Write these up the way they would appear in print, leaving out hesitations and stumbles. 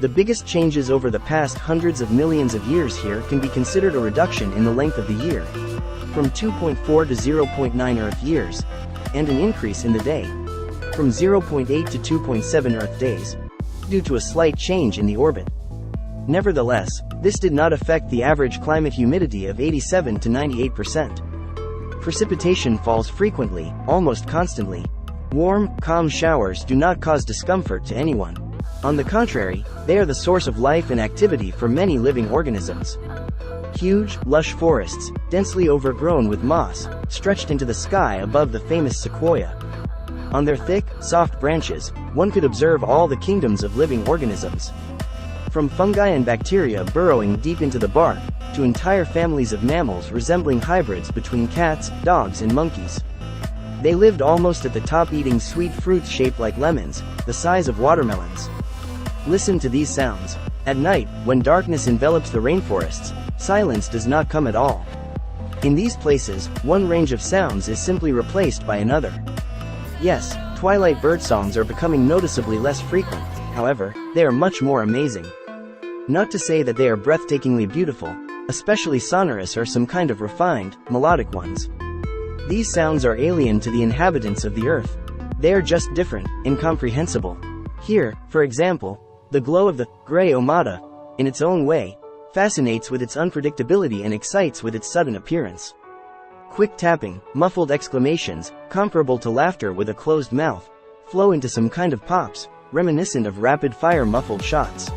The biggest changes over the past hundreds of millions of years here can be considered a reduction in the length of the year, from 2.4 to 0.9 Earth years, and an increase in the day, from 0.8 to 2.7 Earth days, due to a slight change in the orbit. Nevertheless, this did not affect the average climate humidity of 87 to 98%. Precipitation falls frequently, almost constantly. Warm, calm showers do not cause discomfort to anyone. On the contrary, they are the source of life and activity for many living organisms. Huge, lush forests, densely overgrown with moss, stretched into the sky above the famous sequoia. On their thick, soft branches, one could observe all the kingdoms of living organisms. From fungi and bacteria burrowing deep into the bark, to entire families of mammals resembling hybrids between cats, dogs and monkeys. They lived almost at the top, eating sweet fruits shaped like lemons, the size of watermelons. Listen to these sounds. At night, when darkness envelops the rainforests, silence does not come at all. In these places, one range of sounds is simply replaced by another. Yes, twilight birdsongs are becoming noticeably less frequent, however, they are much more amazing. Not to say that they are breathtakingly beautiful, especially sonorous or some kind of refined, melodic ones. These sounds are alien to the inhabitants of the earth. They are just different, incomprehensible. Here, for example, the glow of the gray omada, in its own way, fascinates with its unpredictability and excites with its sudden appearance. Quick tapping, muffled exclamations, comparable to laughter with a closed mouth, flow into some kind of pops, reminiscent of rapid-fire muffled shots.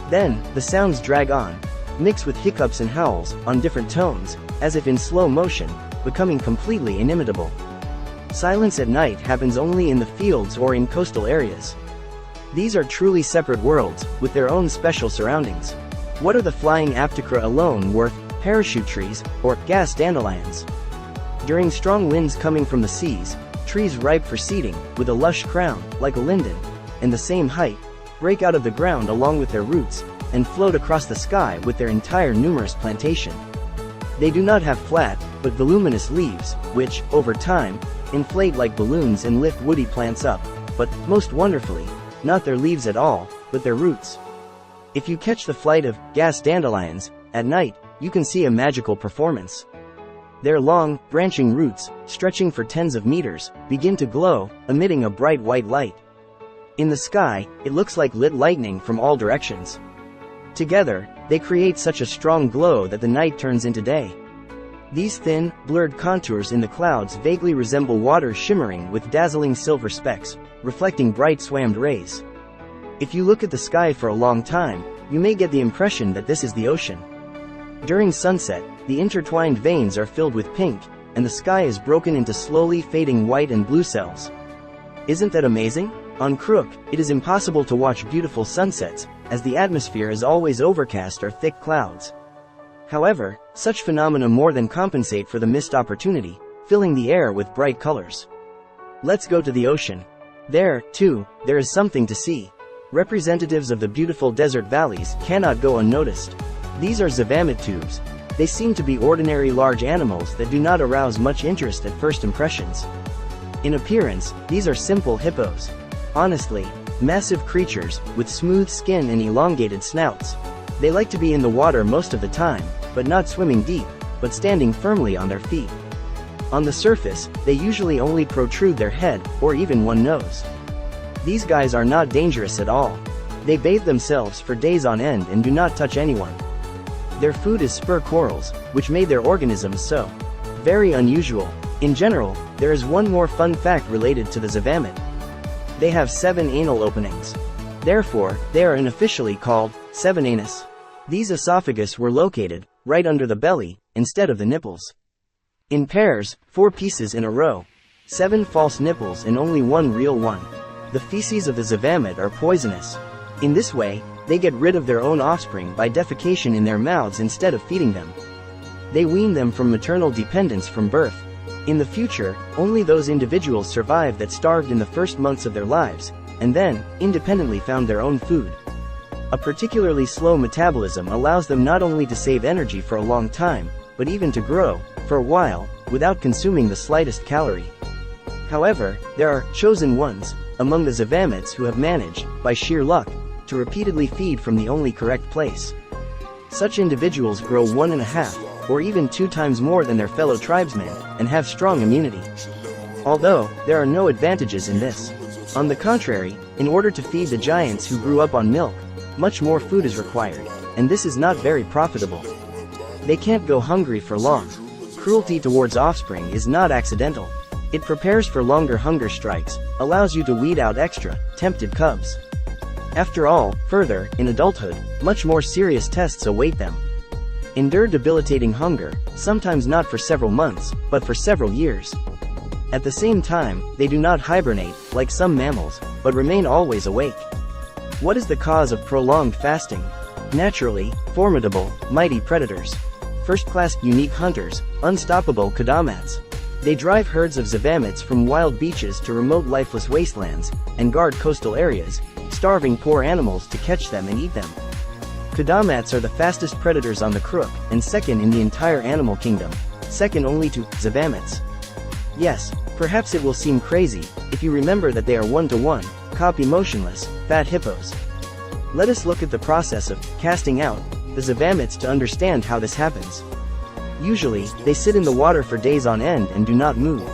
Then, the sounds drag on, mix with hiccups and howls, on different tones, as if in slow motion, becoming completely inimitable. Silence at night happens only in the fields or in coastal areas. These are truly separate worlds, with their own special surroundings. What are the flying aptera alone worth, parachute trees, or gas dandelions? During strong winds coming from the seas, trees ripe for seeding, with a lush crown, like a linden, and the same height, break out of the ground along with their roots, and float across the sky with their entire numerous plantation. They do not have flat, but voluminous leaves, which, over time, inflate like balloons and lift woody plants up, but, most wonderfully, not their leaves at all, but their roots. If you catch the flight of gas dandelions, at night, you can see a magical performance. Their long, branching roots, stretching for tens of meters, begin to glow, emitting a bright white light. In the sky, it looks like lit lightning from all directions. Together, they create such a strong glow that the night turns into day. These thin, blurred contours in the clouds vaguely resemble water shimmering with dazzling silver specks, reflecting bright swammed rays. If you look at the sky for a long time, you may get the impression that this is the ocean. During sunset, the intertwined veins are filled with pink, and the sky is broken into slowly fading white and blue cells. Isn't that amazing? On Crook, it is impossible to watch beautiful sunsets, as the atmosphere is always overcast or thick clouds. However, such phenomena more than compensate for the missed opportunity, filling the air with bright colors. Let's go to the ocean. There, too, there is something to see. Representatives of the beautiful desert valleys cannot go unnoticed. These are Zavamet tubes. They seem to be ordinary large animals that do not arouse much interest at first impressions. In appearance, these are simple hippos. Honestly, massive creatures, with smooth skin and elongated snouts. They like to be in the water most of the time, but not swimming deep, but standing firmly on their feet. On the surface, they usually only protrude their head, or even one nose. These guys are not dangerous at all. They bathe themselves for days on end and do not touch anyone. Their food is spur corals, which made their organisms so very unusual. In general, there is one more fun fact related to the Zavamet. They have 7 anal openings. Therefore, they are unofficially called seven-anus. These esophagus were located right under the belly, instead of the nipples. In pairs, 4 pieces in a row. 7 false nipples and only 1 real one. The feces of the Zavamet are poisonous. In this way, they get rid of their own offspring by defecation in their mouths instead of feeding them. They wean them from maternal dependence from birth. In the future, only those individuals survive that starved in the first months of their lives, and then, independently found their own food. A particularly slow metabolism allows them not only to save energy for a long time, but even to grow, for a while, without consuming the slightest calorie. However, there are chosen ones among the Zavamets who have managed, by sheer luck, to repeatedly feed from the only correct place. Such individuals grow 1.5 or even 2 times more than their fellow tribesmen and have strong immunity. Although, there are no advantages in this. On the contrary, in order to feed the giants who grew up on milk, much more food is required, and this is not very profitable. They can't go hungry for long. Cruelty towards offspring is not accidental. It prepares for longer hunger strikes, allows you to weed out extra, tempted cubs. After all, further, in adulthood, much more serious tests await them. Endure debilitating hunger, sometimes not for several months, but for several years. At the same time, they do not hibernate, like some mammals, but remain always awake. What is the cause of prolonged fasting? Naturally, formidable, mighty predators. First-class unique hunters, unstoppable kadamats. They drive herds of zavamets from wild beaches to remote lifeless wastelands, and guard coastal areas, starving poor animals to catch them and eat them. Kadamats are the fastest predators on the crook, and second in the entire animal kingdom, second only to zavamets. Yes, perhaps it will seem crazy, if you remember that they are one-to-one, copy motionless, fat hippos. Let us look at the process of casting out the zavamets to understand how this happens. Usually, they sit in the water for days on end and do not move.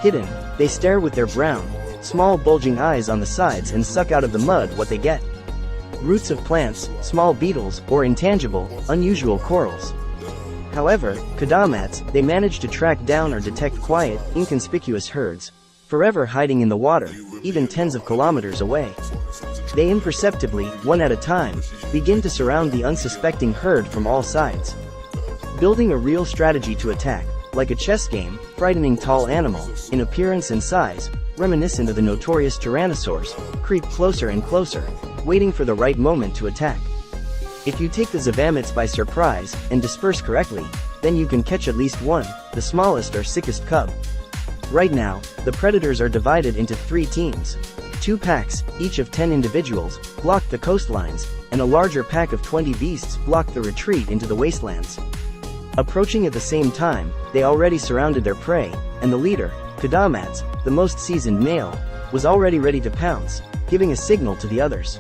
Hidden, they stare with their brown, small bulging eyes on the sides and suck out of the mud what they get. Roots of plants, small beetles, or intangible, unusual corals. However, kadamats, they manage to track down or detect quiet, inconspicuous herds, forever hiding in the water, even tens of kilometers away. They imperceptibly, one at a time, begin to surround the unsuspecting herd from all sides. Building a real strategy to attack, like a chess game, frightening tall animal, in appearance and size, reminiscent of the notorious tyrannosaurs, creep closer and closer, waiting for the right moment to attack. If you take the zavamets by surprise, and disperse correctly, then you can catch at least one, the smallest or sickest cub. Right now, the predators are divided into 3 teams. 2 packs, each of 10 individuals, block the coastlines, and a larger pack of 20 beasts block the retreat into the wastelands. Approaching at the same time, they already surrounded their prey, and the leader, kadamats, the most seasoned male, was already ready to pounce, giving a signal to the others.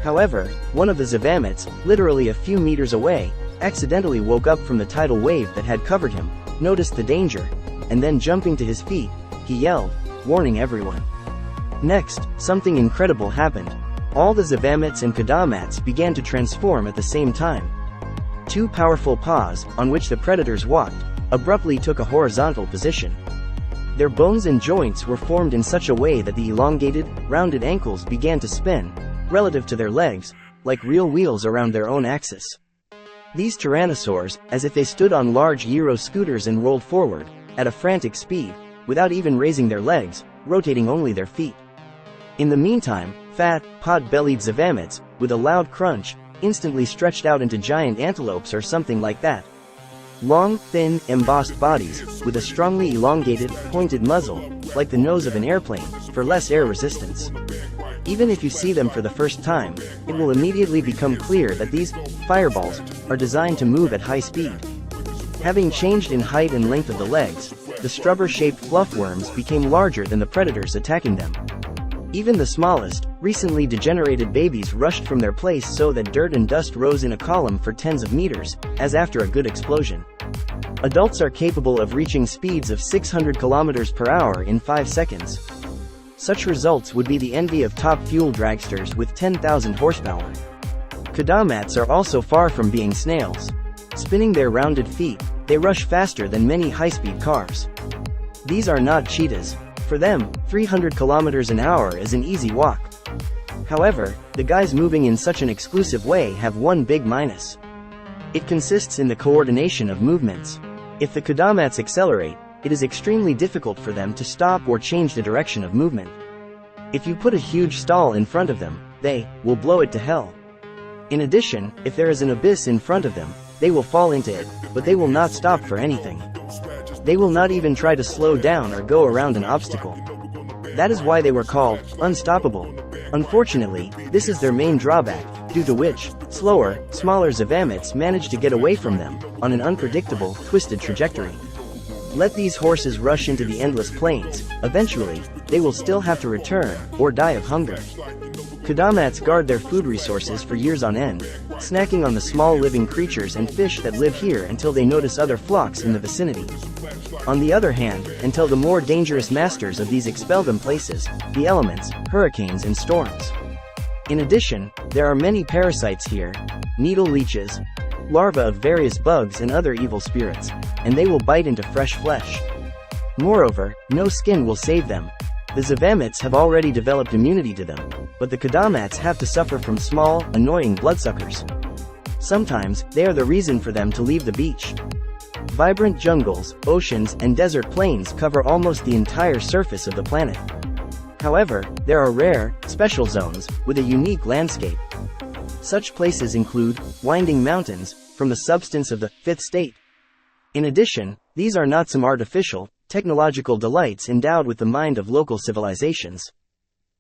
However, one of the zavamets, literally a few meters away, accidentally woke up from the tidal wave that had covered him, noticed the danger, and then jumping to his feet, he yelled, warning everyone. Next, something incredible happened. All the zavamets and kadamats began to transform at the same time. 2 powerful paws, on which the predators walked, abruptly took a horizontal position. Their bones and joints were formed in such a way that the elongated, rounded ankles began to spin, relative to their legs, like real wheels around their own axis. These tyrannosaurs, as if they stood on large gyro scooters and rolled forward, at a frantic speed, without even raising their legs, rotating only their feet. In the meantime, fat, pot-bellied zavamets, with a loud crunch, instantly stretched out into giant antelopes or something like that. Long, thin, embossed bodies, with a strongly elongated, pointed muzzle, like the nose of an airplane, for less air resistance. Even if you see them for the first time, it will immediately become clear that these fireballs are designed to move at high speed. Having changed in height and length of the legs, the strubber-shaped fluffworms became larger than the predators attacking them. Even the smallest, recently degenerated babies rushed from their place so that dirt and dust rose in a column for tens of meters, as after a good explosion. Adults are capable of reaching speeds of 600 kilometers per hour in 5 seconds. Such results would be the envy of top fuel dragsters with 10,000 horsepower. Kadamats are also far from being snails. Spinning their rounded feet, they rush faster than many high-speed cars. These are not cheetahs. For them, 300 kilometers an hour is an easy walk. However, the guys moving in such an exclusive way have one big minus. It consists in the coordination of movements. If the kadamats accelerate, it is extremely difficult for them to stop or change the direction of movement. If you put a huge stall in front of them, they will blow it to hell. In addition, if there is an abyss in front of them, they will fall into it, but they will not stop for anything. They will not even try to slow down or go around an obstacle. That is why they were called unstoppable. Unfortunately, this is their main drawback, due to which, slower, smaller zavamets manage to get away from them, on an unpredictable, twisted trajectory. Let these horses rush into the endless plains, eventually, they will still have to return, or die of hunger. Kadamats guard their food resources for years on end, snacking on the small living creatures and fish that live here until they notice other flocks in the vicinity. On the other hand, until the more dangerous masters of these expel them places, the elements, hurricanes and storms. In addition, there are many parasites here, needle leeches, larvae of various bugs and other evil spirits, and they will bite into fresh flesh. Moreover, no skin will save them. The Zavamits have already developed immunity to them, but the Kadamats have to suffer from small, annoying bloodsuckers. Sometimes, they are the reason for them to leave the beach. Vibrant jungles, oceans, and desert plains cover almost the entire surface of the planet. However, there are rare, special zones, with a unique landscape. Such places include winding mountains, from the substance of the fifth state. In addition, these are not some artificial, technological delights endowed with the mind of local civilizations.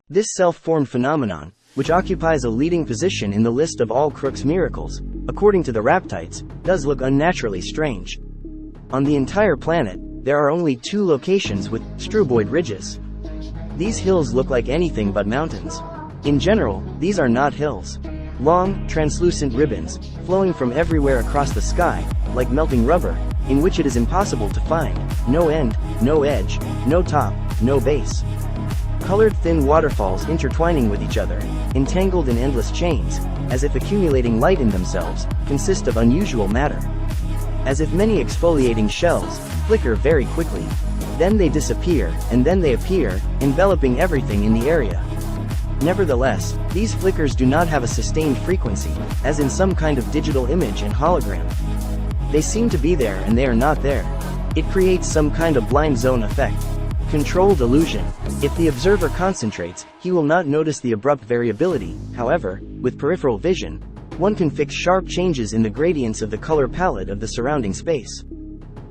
This self-formed phenomenon, which occupies a leading position in the list of all Crook's miracles, according to the Raptites, does look unnaturally strange. On the entire planet, there are only 2 locations with struboid ridges. These hills look like anything but mountains. In general, these are not hills. Long, translucent ribbons, flowing from everywhere across the sky, like melting rubber, in which it is impossible to find no end, no edge, no top, no base. Colored thin waterfalls intertwining with each other, entangled in endless chains, as if accumulating light in themselves, consist of unusual matter. As if many exfoliating shells, flicker very quickly. Then they disappear, and then they appear, enveloping everything in the area. Nevertheless, these flickers do not have a sustained frequency, as in some kind of digital image and hologram. They seem to be there and they are not there. It creates some kind of blind zone effect. Controlled illusion. If the observer concentrates, he will not notice the abrupt variability. However, with peripheral vision, one can fix sharp changes in the gradients of the color palette of the surrounding space.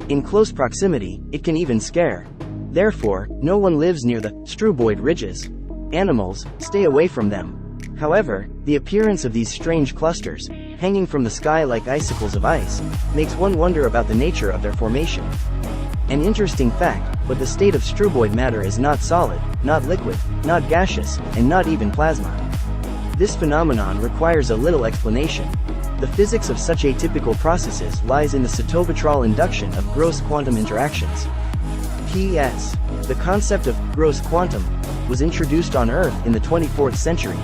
In close proximity, it can even scare. Therefore, no one lives near the struboid ridges. Animals, stay away from them. However, the appearance of these strange clusters, hanging from the sky like icicles of ice, makes one wonder about the nature of their formation. An interesting fact, but the state of struboid matter is not solid, not liquid, not gaseous, and not even plasma. This phenomenon requires a little explanation. The physics of such atypical processes lies in the Satovitral induction of gross quantum interactions. P.S. The concept of gross quantum was introduced on Earth in the 24th century.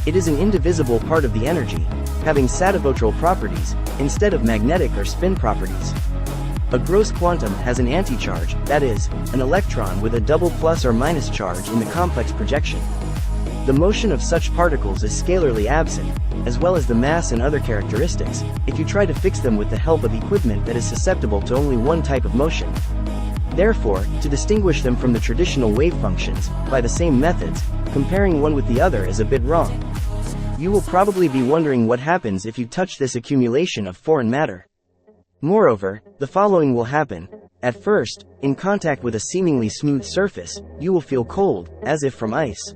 It is an indivisible part of the energy, having Satovitral properties, instead of magnetic or spin properties. A gross quantum has an anticharge, that is, an electron with a double plus or minus charge in the complex projection. The motion of such particles is scalarly absent, as well as the mass and other characteristics, if you try to fix them with the help of equipment that is susceptible to only one type of motion. Therefore, to distinguish them from the traditional wave functions, by the same methods, comparing one with the other is a bit wrong. You will probably be wondering what happens if you touch this accumulation of foreign matter. Moreover, the following will happen. At first, in contact with a seemingly smooth surface, you will feel cold, as if from ice.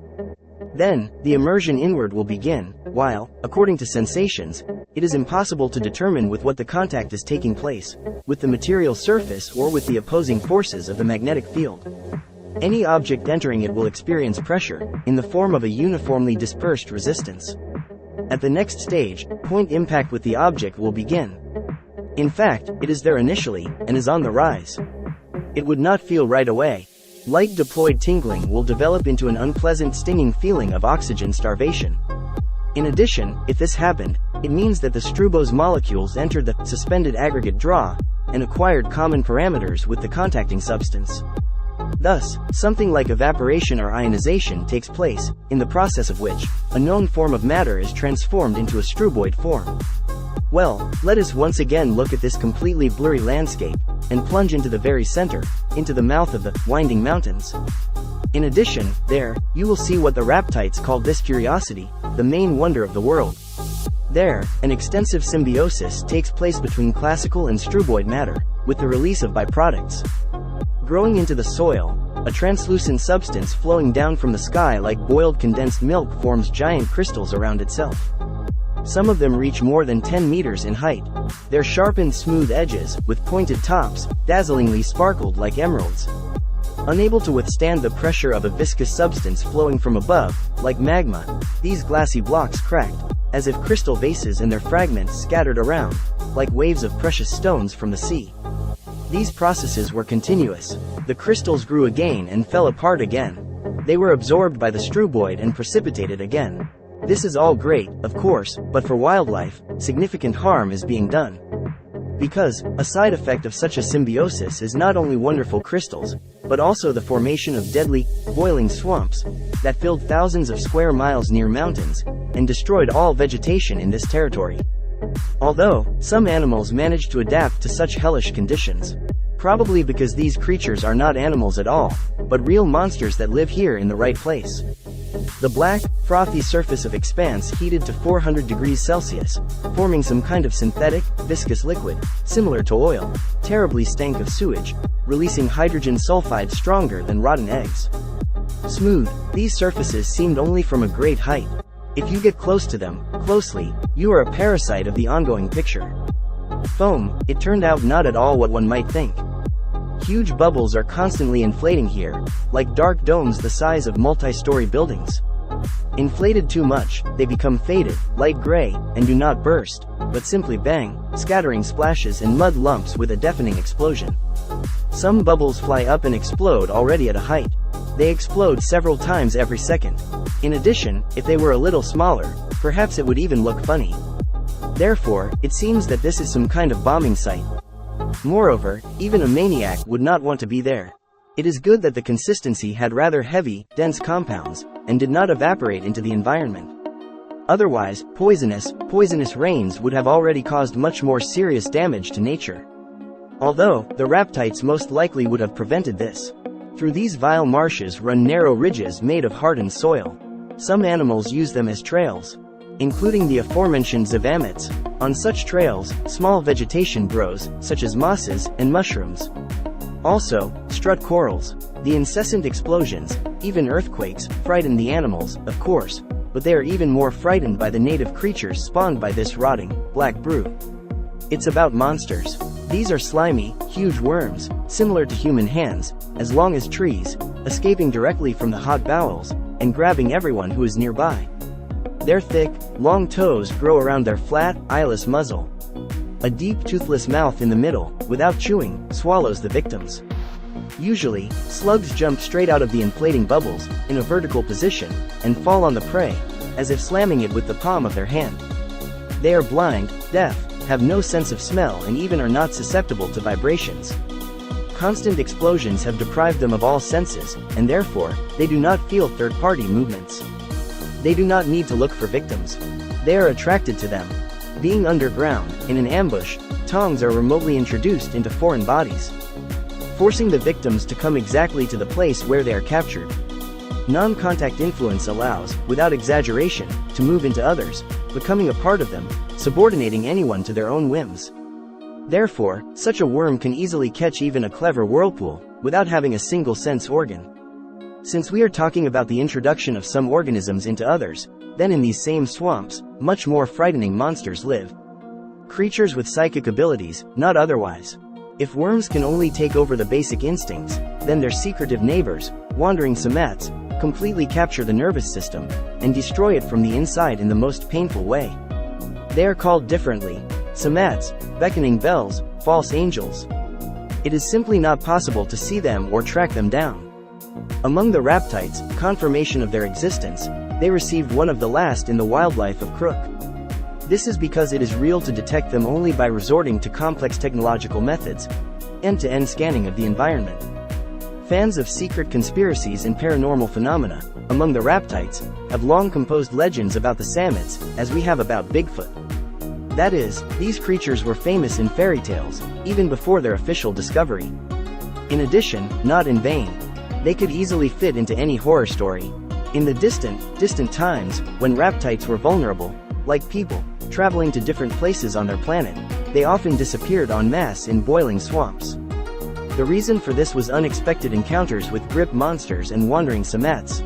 Then, the immersion inward will begin, while, according to sensations, it is impossible to determine with what the contact is taking place, with the material surface or with the opposing forces of the magnetic field. Any object entering it will experience pressure, in the form of a uniformly dispersed resistance. At the next stage, point impact with the object will begin. In fact, it is there initially, and is on the rise. It would not feel right away. Light deployed tingling will develop into an unpleasant stinging feeling of oxygen starvation. In addition, if this happened, it means that the strubose molecules entered the suspended aggregate draw, and acquired common parameters with the contacting substance. Thus, something like evaporation or ionization takes place, in the process of which, a known form of matter is transformed into a struboid form. Well, let us once again look at this completely blurry landscape, and plunge into the very center, into the mouth of the winding mountains. In addition, there, you will see what the Raptites called this curiosity, the main wonder of the world. There, an extensive symbiosis takes place between classical and struboid matter, with the release of byproducts. Growing into the soil, a translucent substance flowing down from the sky like boiled condensed milk forms giant crystals around itself. Some of them reach more than 10 meters in height. Their sharpened smooth edges, with pointed tops, dazzlingly sparkled like emeralds. Unable to withstand the pressure of a viscous substance flowing from above, like magma, these glassy blocks cracked, as if crystal vases and their fragments scattered around, like waves of precious stones from the sea. These processes were continuous. The crystals grew again and fell apart again. They were absorbed by the struboid and precipitated again. This is all great, of course, but for wildlife, significant harm is being done. Because, a side effect of such a symbiosis is not only wonderful crystals, but also the formation of deadly, boiling swamps, that filled thousands of square miles near mountains, and destroyed all vegetation in this territory. Although, some animals managed to adapt to such hellish conditions. Probably because these creatures are not animals at all, but real monsters that live here in the right place. The black, frothy surface of expanse heated to 400 degrees Celsius, forming some kind of synthetic, viscous liquid, similar to oil, terribly stank of sewage, releasing hydrogen sulfide stronger than rotten eggs. Smooth, these surfaces seemed only from a great height. If you get close to them, closely, you are a parasite of the ongoing picture. Foam, it turned out not at all what one might think. Huge bubbles are constantly inflating here, like dark domes the size of multi-story buildings. Inflated too much, they become faded, light gray, and do not burst, but simply bang, scattering splashes and mud lumps with a deafening explosion. Some bubbles fly up and explode already at a height. They explode several times every second. In addition, if they were a little smaller, perhaps it would even look funny. Therefore, it seems that this is some kind of bombing site. Moreover, even a maniac would not want to be there. It is good that the consistency had rather heavy, dense compounds, and did not evaporate into the environment. Otherwise, poisonous rains would have already caused much more serious damage to nature. Although, the Raptites most likely would have prevented this. Through these vile marshes run narrow ridges made of hardened soil. Some animals use them as trails, including the aforementioned zavamids. On such trails, small vegetation grows, such as mosses and mushrooms. Also, strut corals. The incessant explosions, even earthquakes, frighten the animals, of course, but they are even more frightened by the native creatures spawned by this rotting, black brew. It's about monsters. These are slimy, huge worms, similar to human hands, as long as trees, escaping directly from the hot bowels, and grabbing everyone who is nearby. Their thick, long toes grow around their flat, eyeless muzzle. A deep toothless mouth in the middle, without chewing, swallows the victims. Usually, slugs jump straight out of the inflating bubbles, in a vertical position, and fall on the prey, as if slamming it with the palm of their hand. They are blind, deaf, have no sense of smell and even are not susceptible to vibrations. Constant explosions have deprived them of all senses, and therefore, they do not feel third-party movements. They do not need to look for victims. They are attracted to them. Being underground, in an ambush, tongs are remotely introduced into foreign bodies, forcing the victims to come exactly to the place where they are captured. Non-contact influence allows, without exaggeration, to move into others, becoming a part of them, subordinating anyone to their own whims. Therefore, such a worm can easily catch even a clever whirlpool, without having a single sense organ. Since we are talking about the introduction of some organisms into others, then in these same swamps, much more frightening monsters live. Creatures with psychic abilities, not otherwise. If worms can only take over the basic instincts, then their secretive neighbors, wandering somats, completely capture the nervous system, and destroy it from the inside in the most painful way. They are called differently: somats, beckoning bells, false angels. It is simply not possible to see them or track them down. Among the Raptites, confirmation of their existence, they received one of the last in the wildlife of Crook. This is because it is real to detect them only by resorting to complex technological methods, end-to-end scanning of the environment. Fans of secret conspiracies and paranormal phenomena, among the Raptites, have long composed legends about the Samits, as we have about Bigfoot. That is, these creatures were famous in fairy tales, even before their official discovery. In addition, not in vain, they could easily fit into any horror story. In the distant times, when Raptites were vulnerable, like people, traveling to different places on their planet, they often disappeared en masse in boiling swamps. The reason for this was unexpected encounters with grip monsters and wandering somats.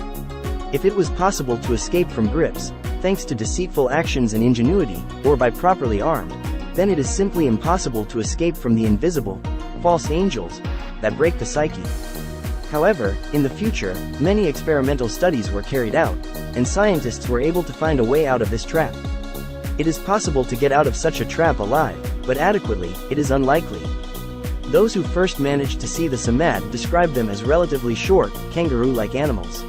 If it was possible to escape from grips, thanks to deceitful actions and ingenuity, or by properly armed, then it is simply impossible to escape from the invisible, false angels, that break the psyche. However, in the future, many experimental studies were carried out, and scientists were able to find a way out of this trap. It is possible to get out of such a trap alive, but adequately, it is unlikely. Those who first managed to see the samad described them as relatively short, kangaroo-like animals.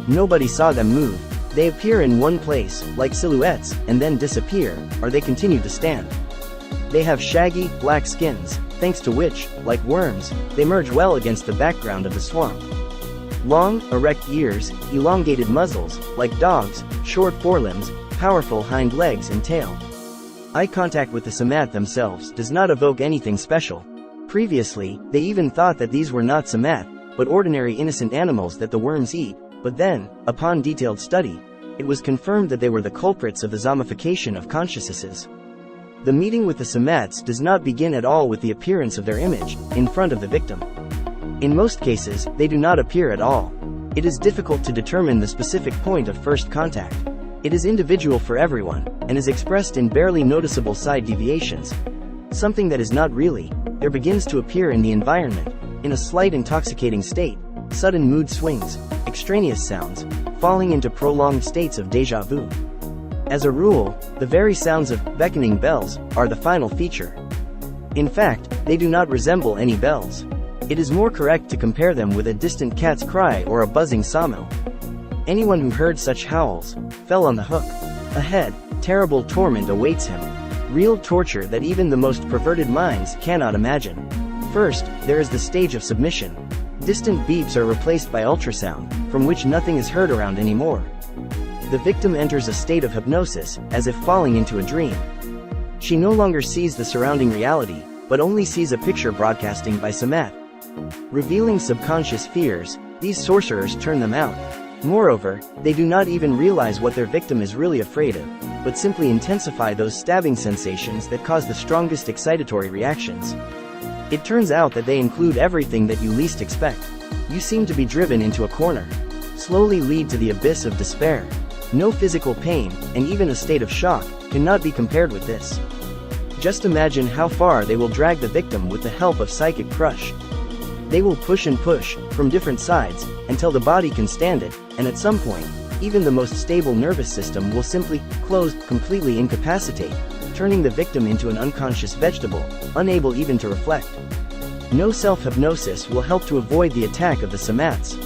Nobody saw them move. They appear in one place, like silhouettes, and then disappear, or they continue to stand. They have shaggy, black skins, thanks to which, like worms, they merge well against the background of the swamp. Long, erect ears, elongated muzzles, like dogs, short forelimbs, powerful hind legs and tail. Eye contact with the samad themselves does not evoke anything special. Previously, they even thought that these were not samad, but ordinary innocent animals that the worms eat, but then, upon detailed study, it was confirmed that they were the culprits of the zombification of consciousnesses. The meeting with the samads does not begin at all with the appearance of their image, in front of the victim. In most cases, they do not appear at all. It is difficult to determine the specific point of first contact. It is individual for everyone, and is expressed in barely noticeable side deviations. Something that is not really, there begins to appear in the environment, in a slight intoxicating state, sudden mood swings, extraneous sounds, falling into prolonged states of déjà vu. As a rule, the very sounds of beckoning bells are the final feature. In fact, they do not resemble any bells. It is more correct to compare them with a distant cat's cry or a buzzing sawmill. Anyone who heard such howls fell on the hook. Ahead, terrible torment awaits him. Real torture that even the most perverted minds cannot imagine. First, there is the stage of submission. Distant beeps are replaced by ultrasound, from which nothing is heard around anymore. The victim enters a state of hypnosis, as if falling into a dream. She no longer sees the surrounding reality, but only sees a picture broadcasting by samad. Revealing subconscious fears, these sorcerers turn them out. Moreover, they do not even realize what their victim is really afraid of, but simply intensify those stabbing sensations that cause the strongest excitatory reactions. It turns out that they include everything that you least expect. You seem to be driven into a corner. Slowly lead to the abyss of despair. No physical pain, and even a state of shock, cannot be compared with this. Just imagine how far they will drag the victim with the help of psychic crush. They will push and push, from different sides, until the body can stand it, and at some point, even the most stable nervous system will simply close, completely incapacitate, turning the victim into an unconscious vegetable, unable even to reflect. No self-hypnosis will help to avoid the attack of the samads.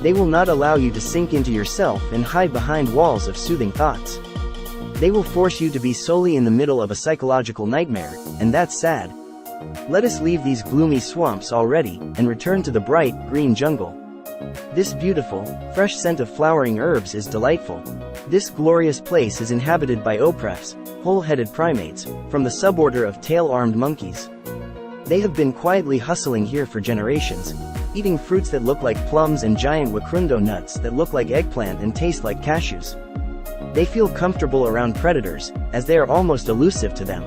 They will not allow you to sink into yourself and hide behind walls of soothing thoughts. They will force you to be solely in the middle of a psychological nightmare, and that's sad. Let us leave these gloomy swamps already, and return to the bright, green jungle. This beautiful, fresh scent of flowering herbs is delightful. This glorious place is inhabited by oprefs, whole-headed primates, from the suborder of tail-armed monkeys. They have been quietly hustling here for generations, eating fruits that look like plums and giant wakrundo nuts that look like eggplant and taste like cashews. They feel comfortable around predators, as they are almost elusive to them.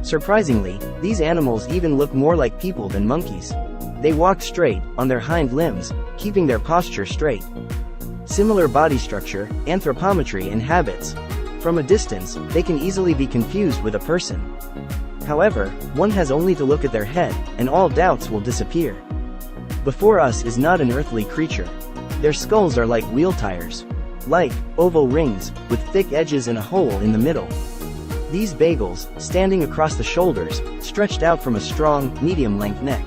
Surprisingly, these animals even look more like people than monkeys. They walk straight, on their hind limbs, keeping their posture straight. Similar body structure, anthropometry and habits. From a distance, they can easily be confused with a person. However, one has only to look at their head, and all doubts will disappear. Before us is not an earthly creature. Their skulls are like wheel tires. Like oval rings, with thick edges and a hole in the middle. These bagels, standing across the shoulders, stretched out from a strong, medium-length neck.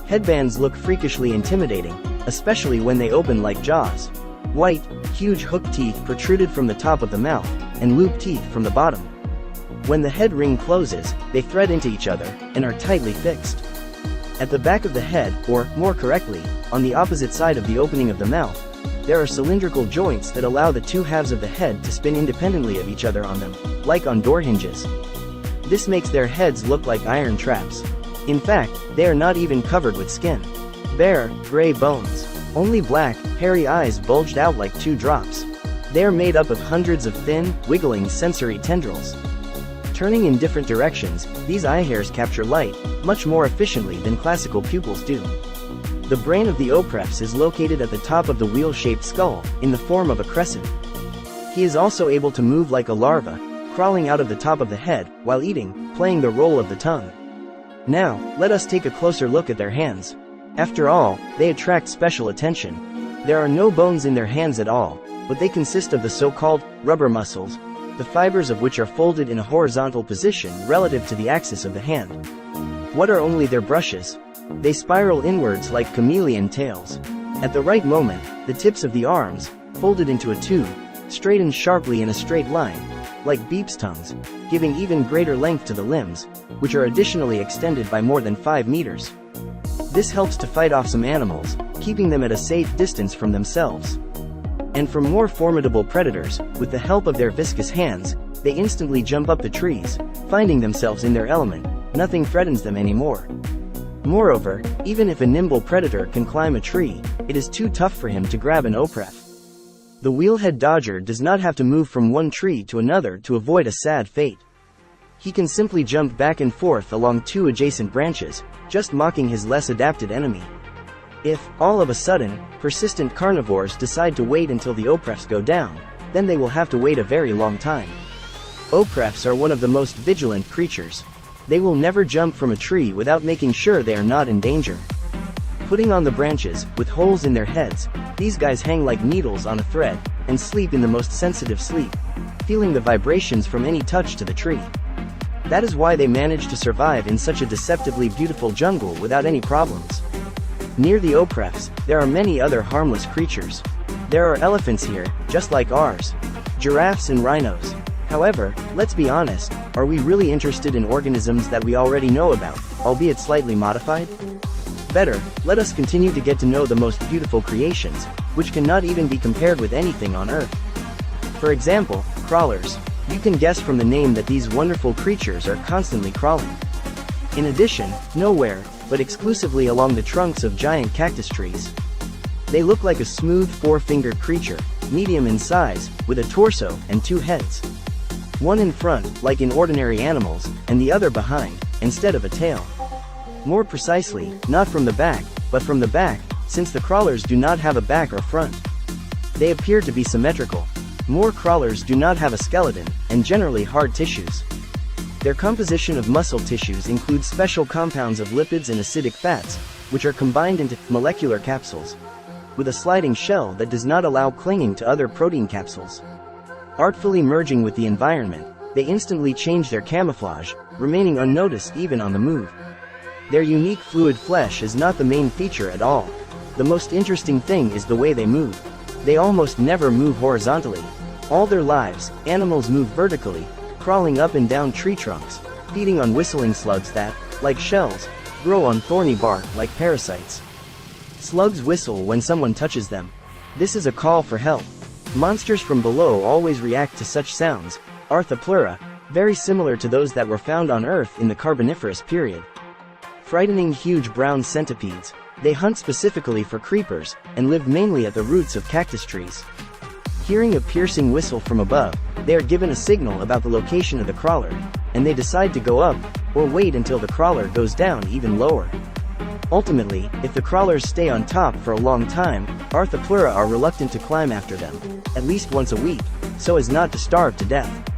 Headbands look freakishly intimidating, especially when they open like jaws. White, huge hook teeth protruded from the top of the mouth, and loop teeth from the bottom. When the head ring closes, they thread into each other, and are tightly fixed. At the back of the head, or, more correctly, on the opposite side of the opening of the mouth, there are cylindrical joints that allow the two halves of the head to spin independently of each other on them, like on door hinges. This makes their heads look like iron traps. In fact, they are not even covered with skin. Bare, gray bones. Only black, hairy eyes bulged out like 2 drops. They are made up of hundreds of thin, wiggling sensory tendrils. Turning in different directions, these eye hairs capture light, much more efficiently than classical pupils do. The brain of the oprefs is located at the top of the wheel-shaped skull, in the form of a crescent. He is also able to move like a larva, crawling out of the top of the head, while eating, playing the role of the tongue. Now, let us take a closer look at their hands. After all, they attract special attention. There are no bones in their hands at all, but they consist of the so-called rubber muscles, the fibers of which are folded in a horizontal position relative to the axis of the hand. What are only their brushes? They spiral inwards like chameleon tails. At the right moment, the tips of the arms, folded into a tube, straighten sharply in a straight line, like beep's tongues, giving even greater length to the limbs, which are additionally extended by more than 5 meters. This helps to fight off some animals, keeping them at a safe distance from themselves. And from more formidable predators, with the help of their viscous hands, they instantly jump up the trees, finding themselves in their element. Nothing threatens them anymore. Moreover, even if a nimble predator can climb a tree, it is too tough for him to grab an opref. The wheelhead dodger does not have to move from one tree to another to avoid a sad fate. He can simply jump back and forth along 2 adjacent branches, just mocking his less adapted enemy. If, all of a sudden, persistent carnivores decide to wait until the oprefs go down, then they will have to wait a very long time. Oprefs are one of the most vigilant creatures. They will never jump from a tree without making sure they are not in danger. Putting on the branches, with holes in their heads, these guys hang like needles on a thread, and sleep in the most sensitive sleep, feeling the vibrations from any touch to the tree. That is why they manage to survive in such a deceptively beautiful jungle without any problems. Near the oprefs, there are many other harmless creatures. There are elephants here, just like ours. Giraffes and rhinos. However, let's be honest, are we really interested in organisms that we already know about, albeit slightly modified? Better, let us continue to get to know the most beautiful creations, which cannot even be compared with anything on Earth. For example, crawlers. You can guess from the name that these wonderful creatures are constantly crawling. In addition, nowhere, but exclusively along the trunks of giant cactus trees. They look like a smooth 4-fingered creature, medium in size, with a torso and 2 heads. One in front, like in ordinary animals, and the other behind, instead of a tail. More precisely, not from the back, but from the back, since the crawlers do not have a back or front. They appear to be symmetrical. More crawlers do not have a skeleton, and generally hard tissues. Their composition of muscle tissues includes special compounds of lipids and acidic fats, which are combined into molecular capsules, with a sliding shell that does not allow clinging to other protein capsules. Artfully merging with the environment, they instantly change their camouflage, remaining unnoticed even on the move. Their unique fluid flesh is not the main feature at all. The most interesting thing is the way they move. They almost never move horizontally. All their lives, animals move vertically, crawling up and down tree trunks, feeding on whistling slugs that, like shells, grow on thorny bark like parasites. Slugs whistle when someone touches them. This is a call for help. Monsters from below always react to such sounds, Arthropleura, very similar to those that were found on Earth in the Carboniferous period. Frightening huge brown centipedes, they hunt specifically for creepers, and live mainly at the roots of cactus trees. Hearing a piercing whistle from above, they are given a signal about the location of the crawler, and they decide to go up, or wait until the crawler goes down even lower. Ultimately, if the crawlers stay on top for a long time, Arthropleura are reluctant to climb after them, at least once a week, so as not to starve to death.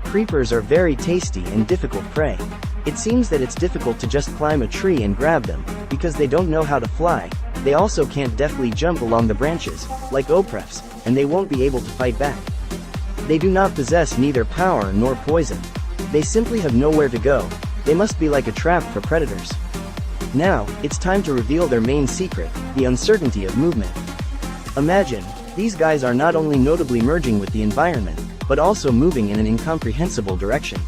Creepers are very tasty and difficult prey. It seems that it's difficult to just climb a tree and grab them, because they don't know how to fly. They also can't deftly jump along the branches, like oprefs, and they won't be able to fight back. They do not possess neither power nor poison. They simply have nowhere to go. They must be like a trap for predators. Now, it's time to reveal their main secret, the uncertainty of movement. Imagine, these guys are not only notably merging with the environment, but also moving in an incomprehensible direction.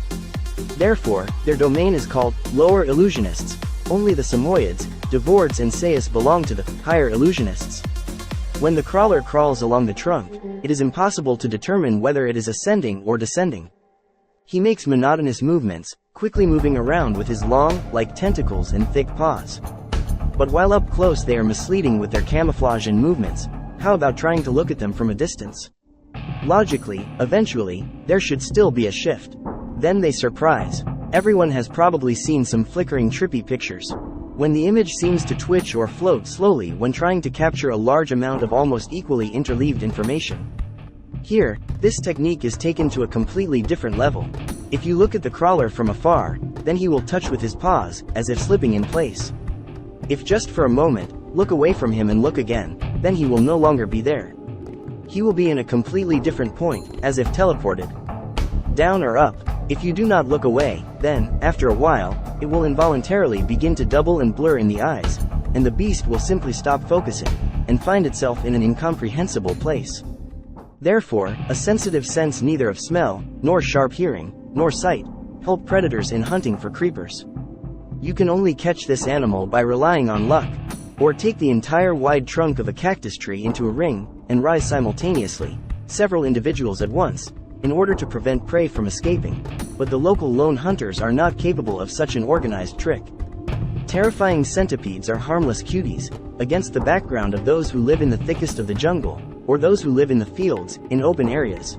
Therefore, their domain is called lower illusionists. Only the Samoyeds, Devords and Sayus belong to the higher illusionists. When the crawler crawls along the trunk, it is impossible to determine whether it is ascending or descending. He makes monotonous movements, quickly moving around with his long, like tentacles and thick paws. But while up close they are misleading with their camouflage and movements, how about trying to look at them from a distance? Logically, eventually, there should still be a shift. Then they surprise. Everyone has probably seen some flickering trippy pictures. When the image seems to twitch or float slowly when trying to capture a large amount of almost equally interleaved information. Here, this technique is taken to a completely different level. If you look at the crawler from afar, then he will touch with his paws, as if slipping in place. If just for a moment, look away from him and look again, then he will no longer be there. He will be in a completely different point, as if teleported. Down or up. If you do not look away, then, after a while, it will involuntarily begin to double and blur in the eyes, and the beast will simply stop focusing, and find itself in an incomprehensible place. Therefore, a sensitive sense neither of smell, nor sharp hearing, nor sight, help predators in hunting for creepers. You can only catch this animal by relying on luck, or take the entire wide trunk of a cactus tree into a ring, and rise simultaneously, several individuals at once, in order to prevent prey from escaping, but the local lone hunters are not capable of such an organized trick. Terrifying centipedes are harmless cuties, against the background of those who live in the thickest of the jungle, or those who live in the fields, in open areas.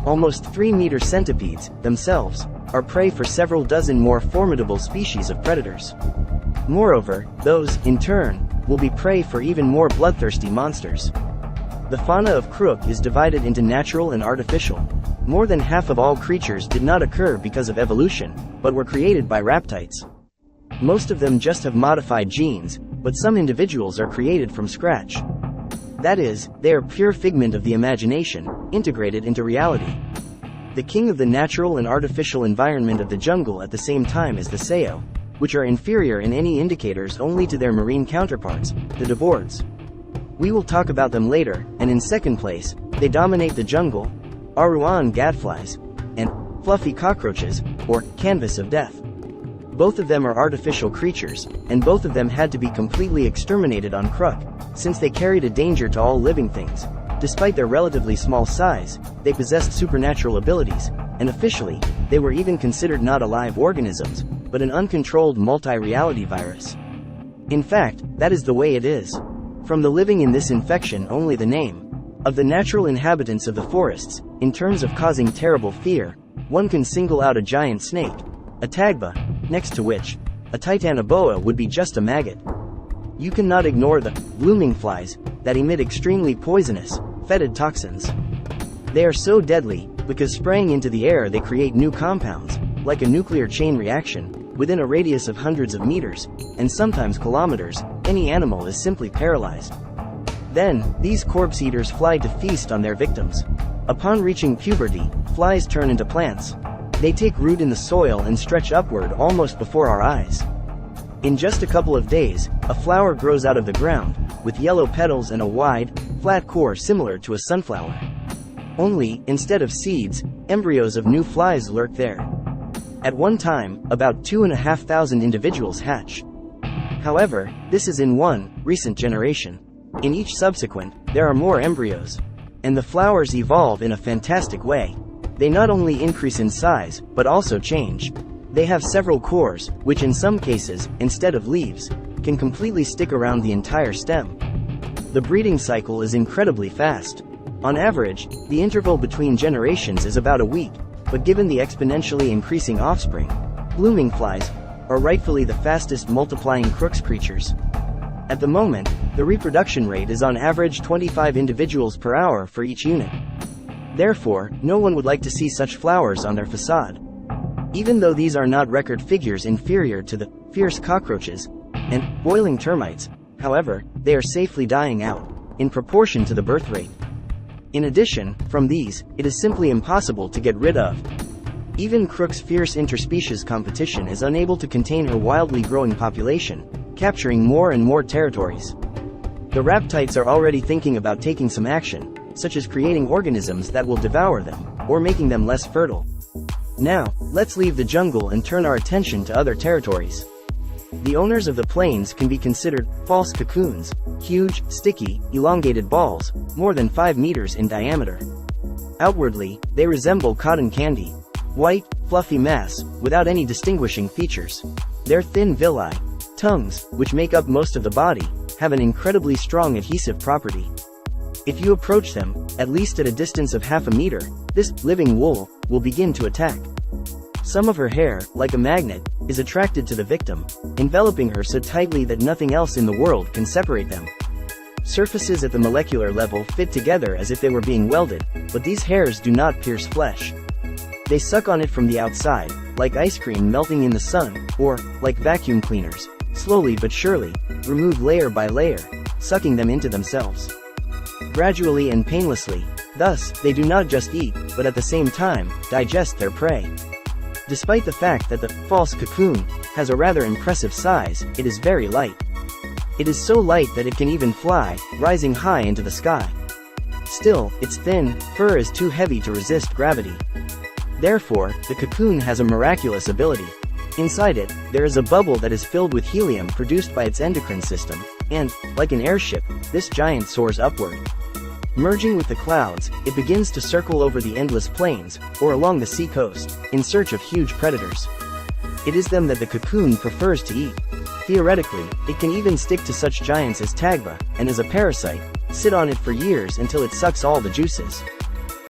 Almost 3-meter centipedes, themselves, are prey for several dozen more formidable species of predators. Moreover, those, in turn, will be prey for even more bloodthirsty monsters. The fauna of Crook is divided into natural and artificial. More than half of all creatures did not occur because of evolution, but were created by Raptites. Most of them just have modified genes, but some individuals are created from scratch. That is, they are pure figment of the imagination, integrated into reality. The king of the natural and artificial environment of the jungle at the same time is the Sao, which are inferior in any indicators only to their marine counterparts, the Devords. We will talk about them later, and in second place, they dominate the jungle, Aruan gadflies, and fluffy cockroaches, or canvas of death. Both of them are artificial creatures, and both of them had to be completely exterminated on Crook, since they carried a danger to all living things. Despite their relatively small size, they possessed supernatural abilities, and officially, they were even considered not alive organisms, but an uncontrolled multi-reality virus. In fact, that is the way it is. From the living in this infection only the name of the natural inhabitants of the forests, in terms of causing terrible fear, one can single out a giant snake, a tagba, next to which, a titanoboa would be just a maggot. You cannot ignore the blooming flies that emit extremely poisonous, fetid toxins. They are so deadly, because spraying into the air they create new compounds, like a nuclear chain reaction, within a radius of hundreds of meters, and sometimes kilometers. Any animal is simply paralyzed. Then, these corpse eaters fly to feast on their victims. Upon reaching puberty, flies turn into plants. They take root in the soil and stretch upward almost before our eyes. In just a couple of days, a flower grows out of the ground, with yellow petals and a wide, flat core similar to a sunflower. Only, instead of seeds, embryos of new flies lurk there. At one time, about 2,500 individuals hatch. However, this is in one recent generation. In each subsequent, there are more embryos. And the flowers evolve in a fantastic way. They not only increase in size, but also change. They have several cores, which in some cases, instead of leaves, can completely stick around the entire stem. The breeding cycle is incredibly fast. On average, the interval between generations is about a week, but given the exponentially increasing offspring, blooming flies are rightfully the fastest multiplying Crook's creatures. At the moment, the reproduction rate is on average 25 individuals per hour for each unit. Therefore, no one would like to see such flowers on their facade. Even though these are not record figures inferior to the fierce cockroaches and boiling termites, however, they are safely dying out, in proportion to the birth rate. In addition, from these, it is simply impossible to get rid of. Even Crook's fierce interspecies competition is unable to contain her wildly growing population, capturing more and more territories. The Raptites are already thinking about taking some action, such as creating organisms that will devour them, or making them less fertile. Now, let's leave the jungle and turn our attention to other territories. The owners of the plains can be considered false cocoons, huge, sticky, elongated balls, more than 5 meters in diameter. Outwardly, they resemble cotton candy. White, fluffy mass, without any distinguishing features. Their thin villi, tongues, which make up most of the body, have an incredibly strong adhesive property. If you approach them, at least at a distance of half a meter, this living wool will begin to attack. Some of her hair, like a magnet, is attracted to the victim, enveloping her so tightly that nothing else in the world can separate them. Surfaces at the molecular level fit together as if they were being welded, but these hairs do not pierce flesh. They suck on it from the outside, like ice cream melting in the sun, or, like vacuum cleaners, slowly but surely, remove layer by layer, sucking them into themselves. Gradually and painlessly, thus, they do not just eat, but at the same time, digest their prey. Despite the fact that the false cocoon has a rather impressive size, it is very light. It is so light that it can even fly, rising high into the sky. Still, its thin fur is too heavy to resist gravity. Therefore, the cocoon has a miraculous ability. Inside it, there is a bubble that is filled with helium produced by its endocrine system, and, like an airship, this giant soars upward. Merging with the clouds, it begins to circle over the endless plains, or along the sea coast, in search of huge predators. It is them that the cocoon prefers to eat. Theoretically, it can even stick to such giants as Tagba, and as a parasite, sit on it for years until it sucks all the juices.